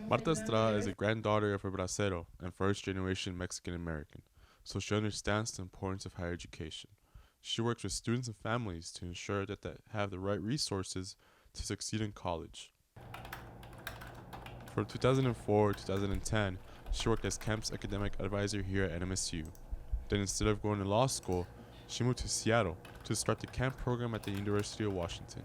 Marta Estrada is a granddaughter of a bracero and first-generation Mexican-American, so she understands the importance of higher education. She works with students and families to ensure that they have the right resources to succeed in college. From 2004 to 2010, she worked as campus academic advisor here at NMSU. Then instead of going to law school, she moved to Seattle to start the camp program at the University of Washington.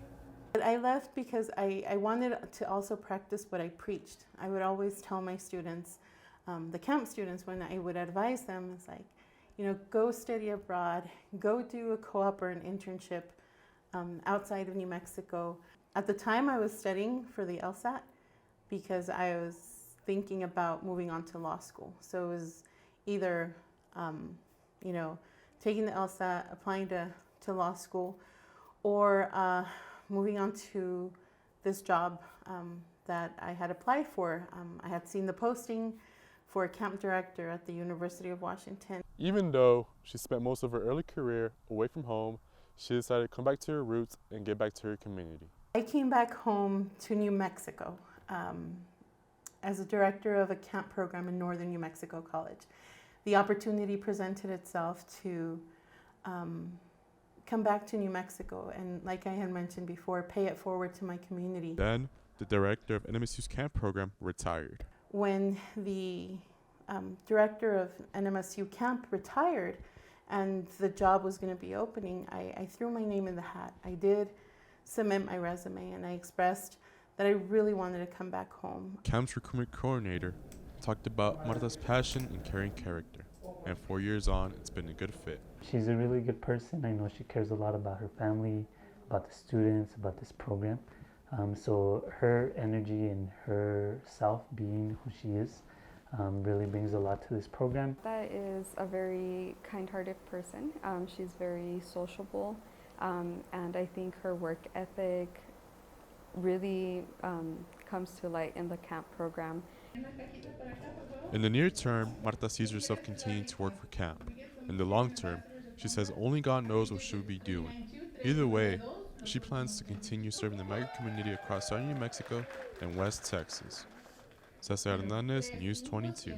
I left because I wanted to also practice what I preached. I would always tell my students, the camp students, when I would advise them, it's like, go study abroad, go do a co-op or an internship outside of New Mexico. At the time, I was studying for the LSAT because I was thinking about moving on to law school. So it was either, taking the LSAT, applying to law school, or moving on to this job that I had applied for. I had seen the posting for a camp director at the University of Washington. Even though she spent most of her early career away from home, she decided to come back to her roots and get back to her community. I came back home to New Mexico as a director of a camp program in northern New Mexico College. The opportunity presented itself to come back to New Mexico and, like I had mentioned before, pay it forward to my community. Then, the director of NMSU's camp program retired. When the director of NMSU camp retired and the job was going to be opening, I threw my name in the hat. I did submit my resume and I expressed that I really wanted to come back home. Camp's recruitment coordinator talked about Marta's passion and caring character, and 4 years on, it's been a good fit. She's a really good person. I know she cares a lot about her family, about the students, about this program. So her energy and herself being who she is really brings a lot to this program. Marta is a very kind-hearted person. She's very sociable, and I think her work ethic really comes to light in the camp program. In the near term, Marta sees herself continuing to work for camp. In the long term, she says only God knows what she'll be doing. Either way, she plans to continue serving the migrant community across southern New Mexico and West Texas. Cesar Hernandez, News 22.